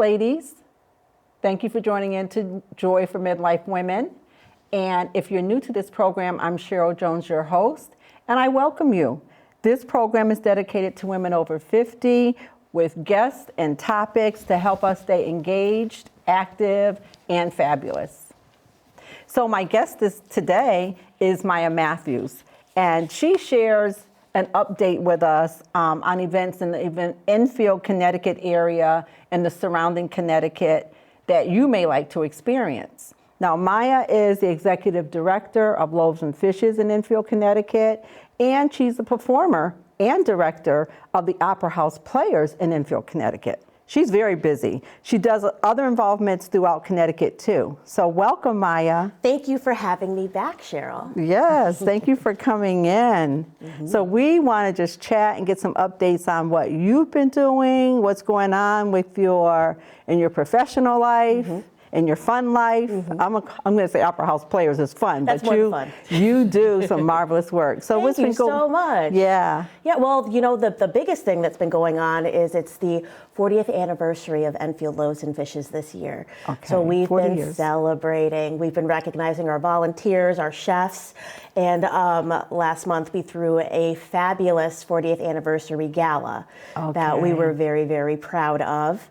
ladies. Thank you for joining in to Joy for Midlife Women. And if you're new to this program, I'm Cheryl Jones, your host, and I welcome you. This program is dedicated to women over 50 with guests and topics to help us stay engaged, active, and fabulous. So my guest today is Maya Matthews, and she shares an update with us on events in the Enfield, Connecticut area and the surrounding Connecticut that you may like to experience. Now, Maya is the executive director of Loaves and Fishes in Enfield, Connecticut, and she's a performer and director of the Opera House Players in Enfield, Connecticut. She's very busy. She does other involvements throughout Connecticut too. So welcome, Maya. Thank you for having me back, Cheryl. Yes, thank you for coming in. So we want to just chat and get some updates on what you've been doing, what's going on with in your professional life, in your fun life. I'm going to say Opera House Players is fun, That's but fun. you do some marvelous work. So Thank you so much. Yeah. Yeah, well, you know, the biggest thing that's been going on is it's the 40th anniversary of Enfield Loaves and Fishes this year. Okay, so we've 40 been years. Celebrating. We've been recognizing our volunteers, our chefs, and last month we threw a fabulous 40th anniversary gala that we were very, very proud of.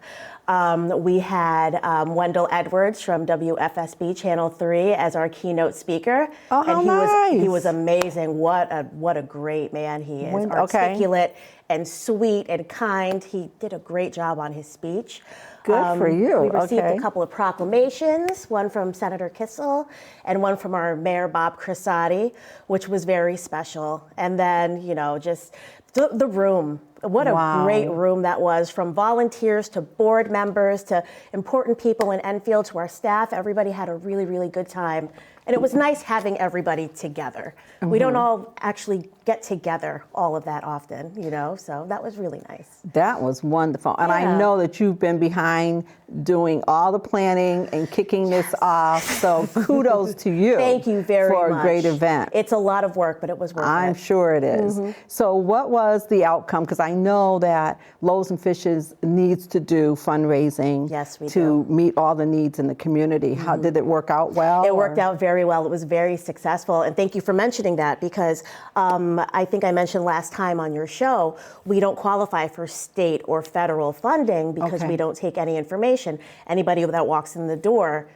We had Wendell Edwards from WFSB Channel 3 as our keynote speaker. Oh, how nice. He was amazing. What a great man he is. Articulate and sweet and kind. He did a great job on his speech. Good for you. We received a couple of proclamations, one from Senator Kissel and one from our Mayor Bob Crisati, which was very special. And then, you know, just the room. What a great room that was, from volunteers to board members to important people in Enfield to our staff. Everybody had a really, really good time. And it was nice having everybody together. We don't all actually get together all of that often, you know, so that was really nice. That was wonderful. And I know that you've been behind doing all the planning and kicking this off. So kudos to you. Thank you very much. For a great event. It's a lot of work, but it was worth it. I'm sure it is. So what was the outcome? Because I know that Loaves and Fishes needs to do fundraising to meet all the needs in the community. How did it work out well? It worked out very well. It was very successful. And thank you for mentioning that, because I think I mentioned last time on your show, we don't qualify for state or federal funding because we don't take any information. Anybody that walks in the door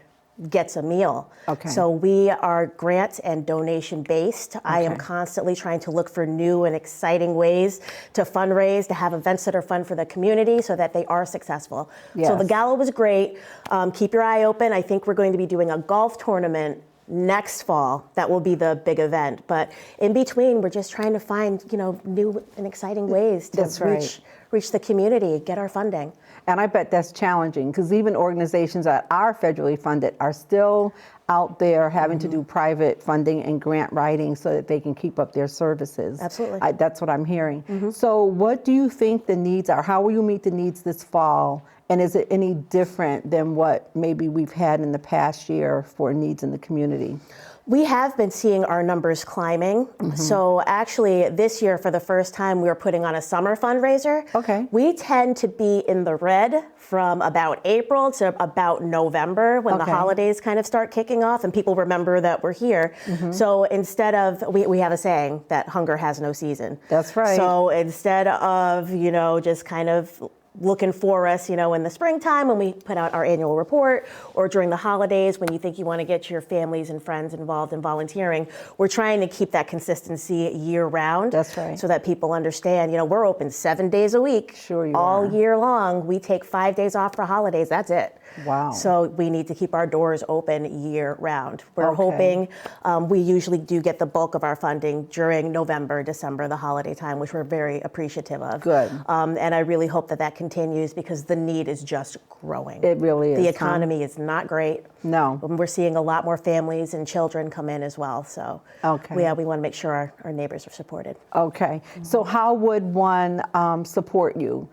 gets a meal. So we are grant and donation based. I am constantly trying to look for new and exciting ways to fundraise, to have events that are fun for the community so that they are successful. So the gala was great. Keep your eye open. I think we're going to be doing a golf tournament next fall. That will be the big event. But in between, we're just trying to find, you know, new and exciting ways to reach the community, get our funding. And I bet that's challenging, because even organizations that are federally funded are still out there having to do private funding and grant writing so that they can keep up their services. Absolutely. That's what I'm hearing. So what do you think the needs are? How will you meet the needs this fall? And is it any different than what maybe we've had in the past year for needs in the community? We have been seeing our numbers climbing. So actually this year, for the first time, we were putting on a summer fundraiser. We tend to be in the red from about April to about November, when the holidays kind of start kicking off and people remember that we're here. So instead of, we have a saying that hunger has no season. That's right. So instead of, you know, just kind of looking for us, you know, in the springtime when we put out our annual report, or during the holidays when you think you want to get your families and friends involved in volunteering, we're trying to keep that consistency year round. That's right. So that people understand, you know, we're open 7 days a week. Sure you all are. year long. We take 5 days off for holidays. That's it. Wow. So we need to keep our doors open year round. We're hoping, we usually do get the bulk of our funding during November, December, the holiday time, which we're very appreciative of. Good. And I really hope that that continues, because the need is just growing. It really is. The economy is not great. No. We're seeing a lot more families and children come in as well. So we want to make sure our neighbors are supported. So how would one support you?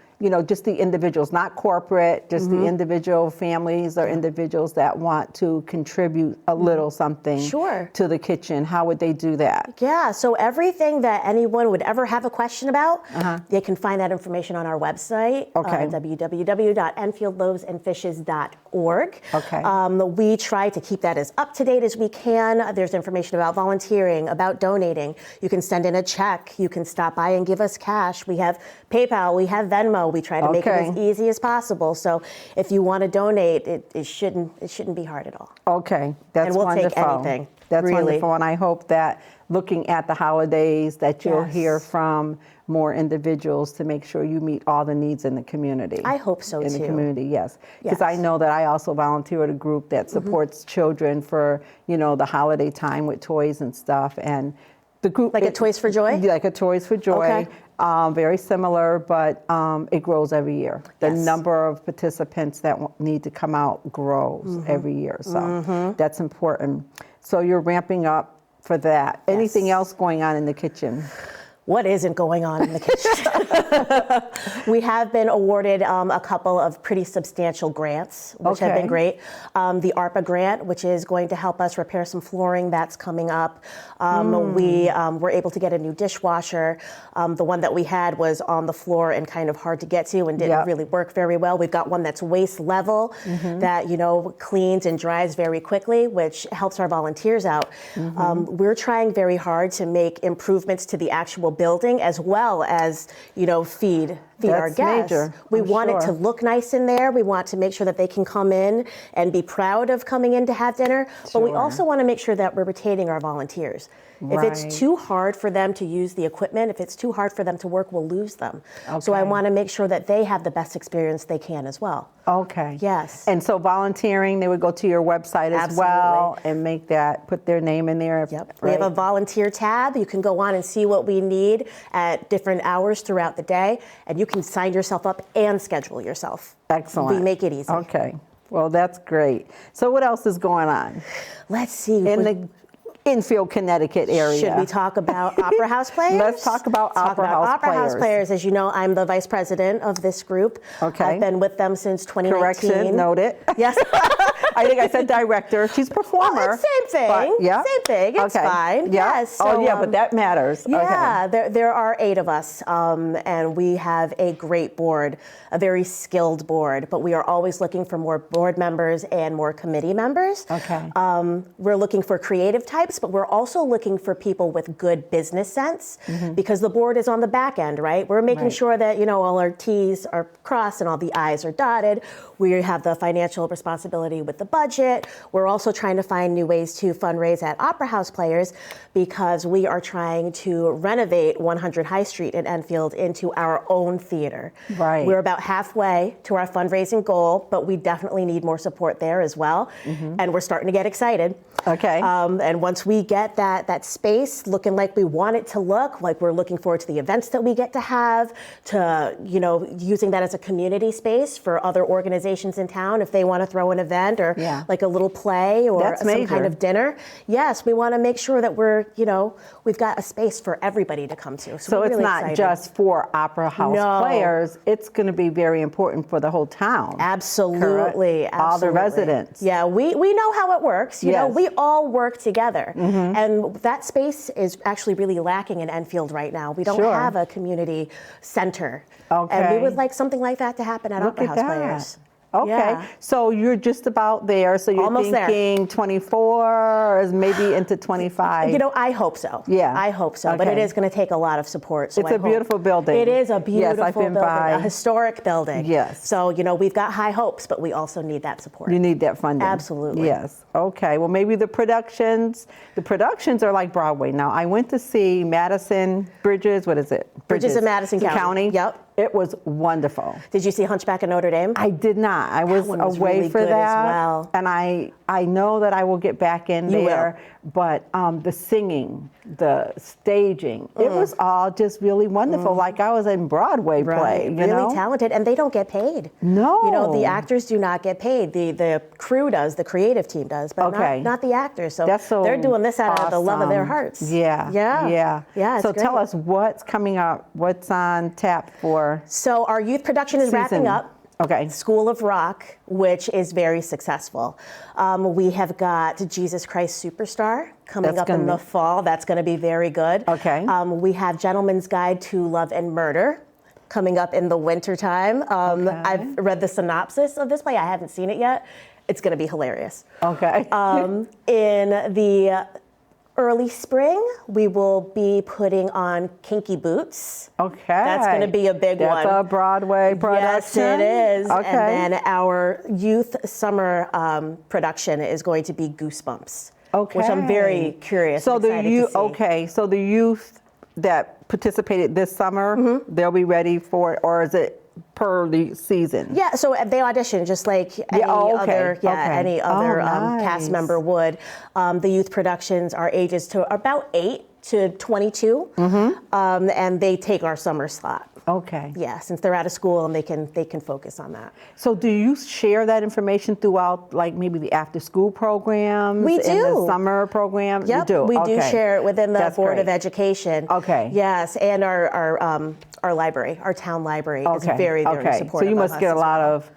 just the individuals, not corporate, just the individual families or individuals that want to contribute a little something to the kitchen, how would they do that? Yeah, so everything that anyone would ever have a question about, they can find that information on our website, www.enfieldloavesandfishes.org. We try to keep that as up to date as we can. There's information about volunteering, about donating. You can send in a check. You can stop by and give us cash. We have PayPal. We have Venmo. We try to make it as easy as possible. So if you want to donate, it shouldn't be hard at all. Okay, that's and we'll wonderful. take anything. That's really wonderful, and I hope that looking at the holidays that you'll hear from more individuals to make sure you meet all the needs in the community. I hope so, in too. the community, yes. Because I know that I also volunteer at a group that supports children for, the holiday time with toys and stuff. And the group... Like a Toys for Joy? Like a Toys for Joy. Very similar, but it grows every year. The number of participants that need to come out grows every year. So that's important. So you're ramping up for that. Anything else going on in the kitchen? What isn't going on in the kitchen? We have been awarded a couple of pretty substantial grants, which have been great. The ARPA grant, which is going to help us repair some flooring, that's coming up. We were able to get a new dishwasher. The one that we had was on the floor and kind of hard to get to and didn't really work very well. We've got one that's waist level that, cleans and dries very quickly, which helps our volunteers out. We're trying very hard to make improvements to the actual building as well as, feed our guests. Major, we want it to look nice in there. We want to make sure that they can come in and be proud of coming in to have dinner. But we also want to make sure that we're retaining our volunteers. If it's too hard for them to use the equipment, if it's too hard for them to work, we'll lose them. So I want to make sure that they have the best experience they can as well. Yes. And so volunteering, they would go to your website as well and put their name in there. We have a volunteer tab. You can go on and see what we need at different hours throughout the day, and you can sign yourself up and schedule yourself. Excellent. We make it easy. Okay. Well, that's great. So what else is going on? Let's see. In the Enfield, Connecticut area. Should we talk about Opera House Players? Let's talk about Opera House Players. As you know, I'm the vice president of this group. I've been with them since 2019. Correction, noted. Yes. I think I said director. She's performer. Same thing. Same thing. It's fine. Yes. So, but that matters. Yeah, there are 8 of us, and we have a great board, a very skilled board, but we are always looking for more board members and more committee members. We're looking for creative types, but we're also looking for people with good business sense because the board is on the back end, right? We're making sure that, all our T's are crossed and all the I's are dotted. We have the financial responsibility with the budget. We're also trying to find new ways to fundraise at Opera House Players because we are trying to renovate 100 High Street in Enfield into our own theater. We're about halfway to our fundraising goal, but we definitely need more support there as well. And we're starting to get excited. And once we get that space looking like we want it to look, like we're looking forward to the events that we get to have, to, using that as a community space for other organizations in town if they want to throw an event or like a little play or some kind of dinner. Yes, we want to make sure that we've got a space for everybody to come to. So it's really not just for Opera House Players, it's going to be very important for the whole town. Absolutely. All the residents. Yeah, we know how it works. You know, we all work together. And that space is actually really lacking in Enfield right now. We don't have a community center. And we would like something like that to happen at Opera House Players. So you're just about there. So you're almost thinking 24 or maybe into 25. I hope so. I hope so. Okay. But it is going to take a lot of support. So it's a beautiful building. It is a beautiful I've been building, by. a historic building. Yes. So, we've got high hopes, but we also need that support. You need that funding. Absolutely. Yes. Okay. Well, maybe the productions are like Broadway. Now, I went to see Madison Bridges. What is it? Bridges in Madison County. Yep. It was wonderful. Did you see Hunchback of Notre Dame? I did not. I was away really for good that. as well. And I know that I will get back in there. But the singing, the staging, it was all just really wonderful. Like I was in Broadway play. Really talented, and they don't get paid. No. The actors do not get paid. The crew does, the creative team does, but not the actors. So, they're doing this out of the love of their hearts. Yeah. So tell us what's coming up. What's on tap for your So our youth production is wrapping season? up. Okay. School of Rock, which is very successful. We have got Jesus Christ Superstar coming That's up in gonna the fall. That's going to be very good. Okay. We have Gentleman's Guide to Love and Murder coming up in the wintertime. Okay. I've read the synopsis of this play. I haven't seen it yet. It's going to be hilarious. Okay. In the early spring, we will be putting on Kinky Boots. Okay. That's going to be a big one. That's a Broadway production? Yes, it is. Okay. And then our youth summer production is going to be Goosebumps. Okay. Which I'm very curious So and excited to see. okay, so the youth that participated this summer, they'll be ready for it, or is it per the season? Yeah, so they audition just like any other cast nice. member would. The youth productions are ages to about 8 to 22, and they take our summer slot. Okay. Yeah, since they're out of school and they can focus on that. So do you share that information throughout, like maybe the after-school programs? We and do. the summer programs? Yep, you do? we do Okay. share it within the That's Board great. of Education. Okay. Yes, and our library, our town library is very, very supportive. So you must of get us a as lot well. of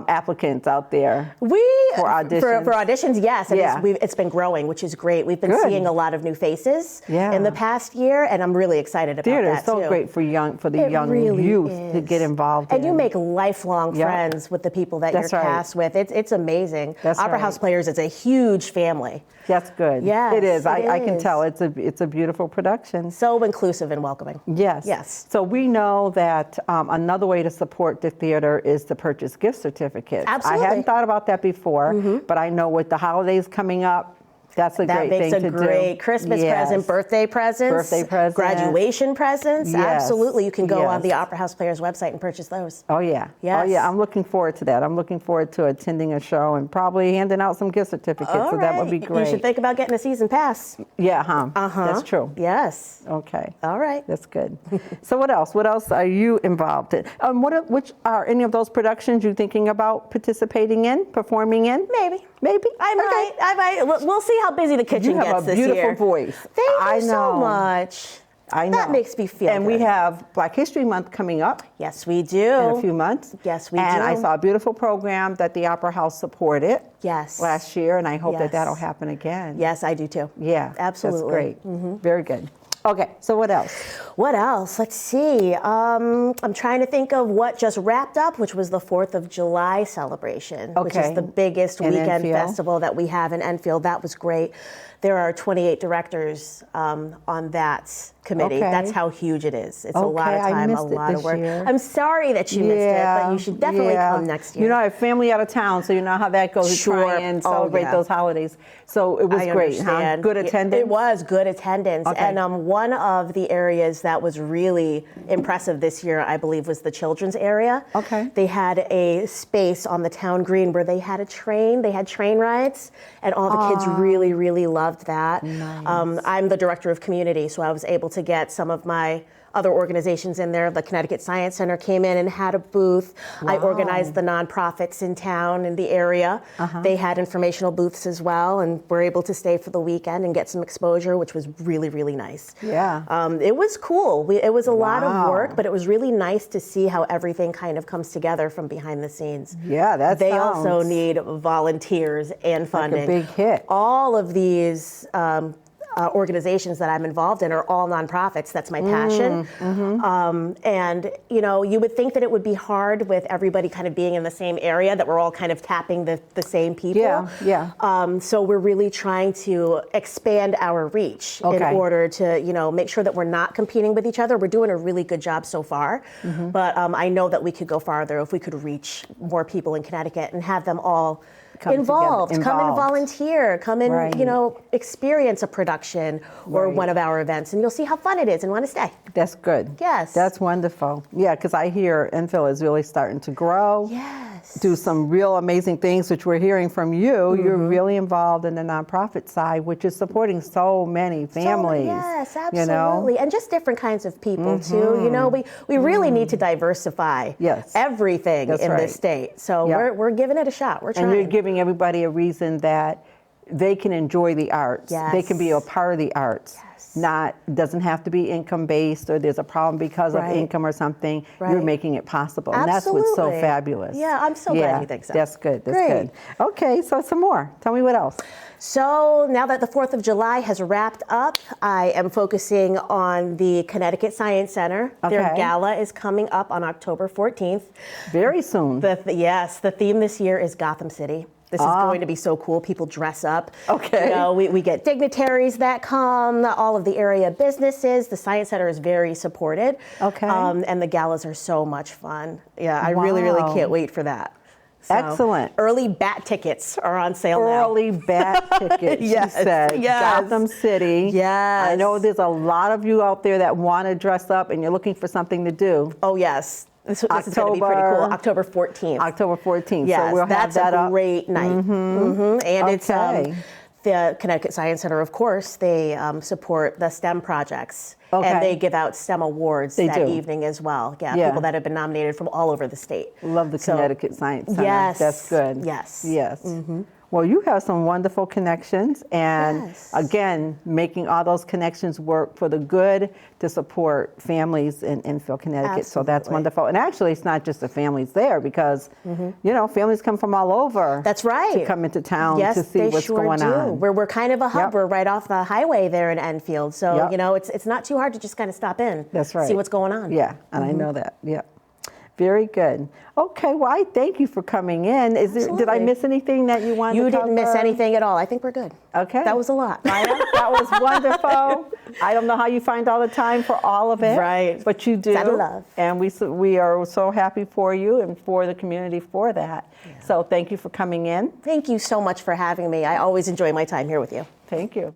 applicants out there. For auditions? For auditions, yes. And Yeah. it's been growing, which is great. We've been Good. seeing a lot of new faces Yeah. in the past year, and I'm really excited about Theater that is so too. great for the It young really youth to is. get involved And in. you make lifelong Yep. friends with the people that That's you're right. cast with. It's amazing. That's Opera right. House Players is a huge family. That's good. Yes, it is. it I can is. tell it's a beautiful production. So inclusive and welcoming. Yes. Yes. So we know that another way to support the theater is to purchase gift certificates. Absolutely. I hadn't thought about that before, but I know with the holidays coming up, that's a That great makes thing a to great do. Christmas Yes. present, birthday presents, graduation presents. Yes. Absolutely. You can go on Yes. the Opera House Players website and purchase those. Oh yeah. Yes. Oh yeah. I'm looking forward to that. I'm looking forward to attending a show and probably handing out some gift certificates. All so that would be right. great. You should think about getting a season pass. Yeah, huh? Uh-huh. That's true. Yes. Okay. All right. That's good. So what else? What else are you involved in? Which are any of those productions you thinking about participating in, performing in? Maybe. Maybe. I might. We'll see how busy the kitchen You have gets a this beautiful year. voice. Thank I you so know. much. I know. That makes me feel And we good. have Black History Month coming up Yes, we do. in a few months. Yes, we and do. I saw a beautiful program that the Opera House supported Yes. last year, and I hope that Yes. that'll happen again. Yes, I do too. Yeah. Absolutely. That's great. Very good. Okay, so what else? What else? Let's see. I'm trying to think of what just wrapped up, which was the 4th of July celebration, which is Okay. the biggest In weekend Enfield. festival that we have in Enfield. That was great. There are 28 directors on that committee. Okay. That's how huge it is. It's a lot Okay, of I time, a missed it lot of this work. year. I'm sorry that you missed it, but you should definitely come next year. You know, I have family out of town, so you know how that goes. Sure. To try and Oh, celebrate yeah. those holidays. So it was I great, huh? understand. Good attendance? It was good attendance. Okay. And one of the areas that was really impressive this year, I believe, was the children's area. Okay. They had a space on the town green where they had they had train rides, and all the kids really, really loved that. Nice. I'm the director of community, so I was able to get some of my other organizations in there. The Connecticut Science Center came in and had a booth. I organized the nonprofits in town in the area. They had informational booths as well, and were able to stay for the weekend and get some exposure, which was really, really nice. Yeah. It was cool. It was a lot of Wow. work, but it was really nice to see how everything kind of comes together from behind the scenes. Yeah, that They sounds also need volunteers and funding. big hit. All of these organizations that I'm involved in are all nonprofits. That's my passion. And you would think that it would be hard with everybody kind of being in the same area, that we're all kind of tapping the same people. Yeah. So we're really trying to expand our reach in Okay. order to, make sure that we're not competing with each other. We're doing a really good job so far, but I know that we could go farther if we could reach more people in Connecticut and have them all Come involved. together. Come and Involved. volunteer. Come and Right. experience a production or Right. one of our events, and you'll see how fun it is and want to stay. That's good. Yes. That's wonderful. Yeah, because I hear Enfield is really starting to grow. Yes. Do some real amazing things, which we're hearing from you. You're really involved in the nonprofit side, which is supporting so many families. Yes, you know? absolutely. And just different kinds of people too. We really need to diversify Yes. everything That's in right. this state. So Yeah. we're giving it a shot. We're trying. And you're giving everybody a reason that they can enjoy the arts. They Yes. can be a part of the arts. Yes. doesn't have to be income based or there's a problem because of income or something. You're making it possible. And that's what's so fabulous. Yeah, I'm so glad you think so. That's good. That's Great. good. Okay, so some more. Tell me what else. So now that the 4th of July has wrapped up, I am focusing on the Connecticut Science Center. Their gala is coming up on October 14th. Very soon. Yes, the theme this year is Gotham City. This is going to be so cool. People dress up. Okay. You know, we get dignitaries that come, all of the area businesses. The Science Center is very supported. Okay. And the galas are so much fun. Yeah, I really can't wait for that. So, excellent. Early bat tickets are on sale now. Early bat tickets, Yes, she said. yes. Gotham City. Yes. I know there's a lot of you out there that want to dress up and you're looking for something to do. Oh, yes. This is going to be pretty cool. October 14th. October 14th. Yes, so we'll that's have that a great night. And it's the Connecticut Science Center, of course, they support the STEM projects. And they give out STEM awards that evening as well. Yeah, people that have been nominated from all over the state. Love the Connecticut Science Center. Yes. That's good. Yes. Yes. Well, you have some wonderful connections, and again, making all those connections work for the good to support families in Enfield, Connecticut. So that's wonderful. And actually, it's not just the families there because, you know, families come from all over. That's right. To come into town yes, to see what's going on. We're kind of a hub. We're right off the highway there in Enfield. So, you know, it's not too hard to just kind of stop in. That's right. See what's going on. Yeah, and I know that. Yeah. Very good. Okay, well, I thank you for coming in. Did I miss anything that you wanted to talk about? You didn't miss anything at all. I think we're good. Okay. That was a lot. That was wonderful. I don't know how you find all the time for all of it. Right. But you do. It's out of love. And we are so happy for you and for the community for that. Yeah. So thank you for coming in. Thank you so much for having me. I always enjoy my time here with you. Thank you.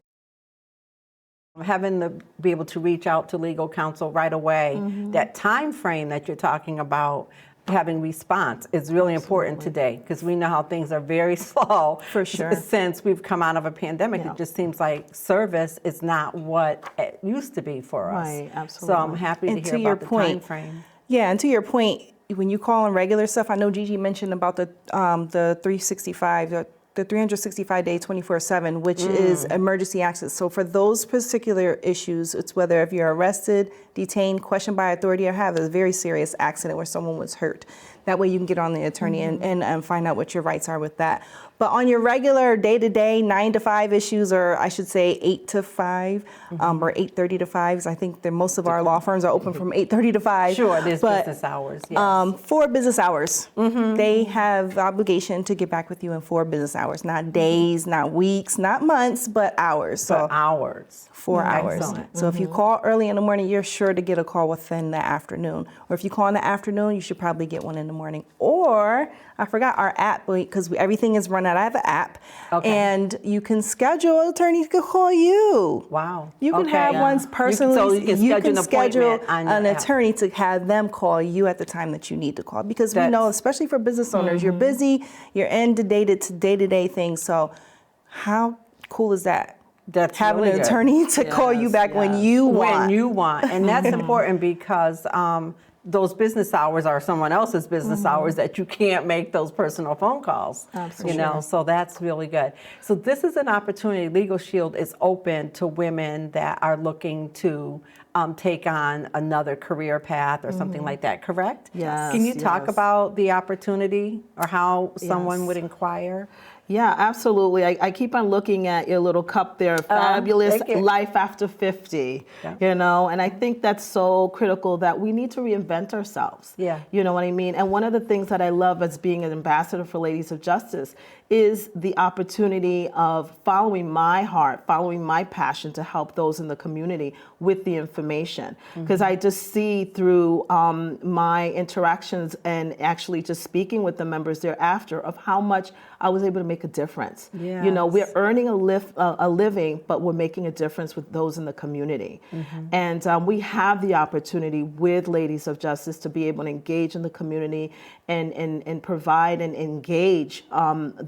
Having to be able to reach out to legal counsel right away, that time frame that you're talking about, having response is really important today because we know how things are very slow. For sure. Since we've come out of a pandemic, it just seems like service is not what it used to be for us. Right, absolutely. So I'm happy to hear about the time frame. Yeah, and to your point, when you call on regular stuff, I know Gigi mentioned about the 365, the 365-day 24/7, which is emergency access. So for those particular issues, it's whether if you're arrested, detained, questioned by authority, or have a very serious accident where someone was hurt. That way you can get on the attorney and find out what your rights are with that. But on your regular day-to-day 9 to 5 issues, or I should say 8 to 5, or 8:30 to 5, I think that most of our law firms are open from 8:30 to 5. Sure, there's business hours, yes. 4 business hours. They have the obligation to get back with you in 4 business hours, not days, not weeks, not months, but hours. So hours. 4 hours. Excellent. So if you call early in the morning, you're sure to get a call within the afternoon. Or if you call in the afternoon, you should probably get one in the morning. Or, I forgot our app, because everything is run out. I have an app. And you can schedule an attorney to call you. Wow. You can have ones personally. You can schedule an attorney to have them call you at the time that you need to call. Because we know, especially for business owners, you're busy, you're inundated to day-to-day things. So how cool is that? That's having really an attorney to call you back when you want. When you want. And that's important because those business hours are someone else's business hours that you can't make those personal phone calls. Absolutely. You know, so that's really good. So this is an opportunity. Legal Shield is open to women that are looking to take on another career path or something like that, correct? Yes. Can you talk about the opportunity or how someone would inquire? Yeah, absolutely. I keep on looking at your little cup there, fabulous life after 50, you know, and I think that's so critical that we need to reinvent ourselves. Yeah. You know what I mean? And one of the things that I love as being an ambassador for Ladies of Justice is the opportunity of following my heart, following my passion to help those in the community with the information. Because I just see through my interactions and actually just speaking with the members thereafter of how much I was able to make a difference. Yes. You know, we're earning a living, but we're making a difference with those in the community. And we have the opportunity with Ladies of Justice to be able to engage in the community and provide and engage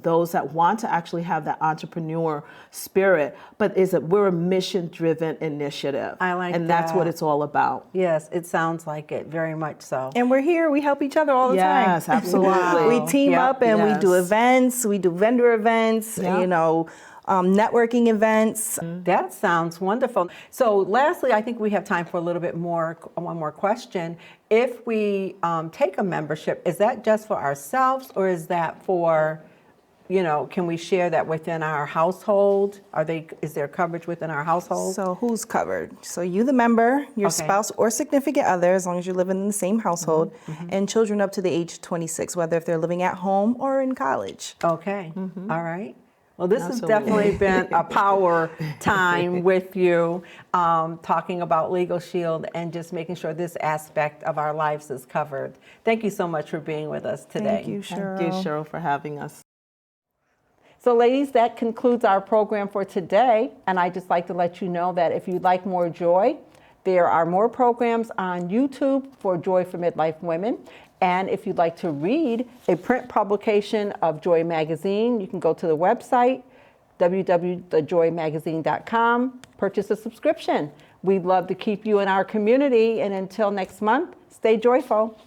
those that want to actually have that entrepreneur spirit, but we're a mission-driven initiative. I like and that's what it's all about. Yes, it sounds like it, very much so. And we're here, we help each other all the time. Yes, absolutely. We team up and we do events. events. We do vendor events, Yeah. you know, networking events. That sounds wonderful. So lastly, I think we have time for a little bit more, one more question. If we take a membership, is that just for ourselves or is that for, you know, can we share that within our household? Is there coverage within our household? So who's covered? So you, the member, your Okay. spouse or significant other, as long as you're living in the same household, and children up to the age of 26, whether if they're living at home or in college. Okay, all right. Well, this Absolutely. has definitely been a power time with you, talking about Legal Shield and just making sure this aspect of our lives is covered. Thank you so much for being with us today. Thank you, Cheryl. Thank you, Cheryl, for having us. So ladies, that concludes our program for today. And I'd just like to let you know that if you'd like more Joy, there are more programs on YouTube for Joy for Midlife Women. And if you'd like to read a print publication of Joy Magazine, you can go to the website, www.thejoymagazine.com, purchase a subscription. We'd love to keep you in our community. And until next month, stay joyful.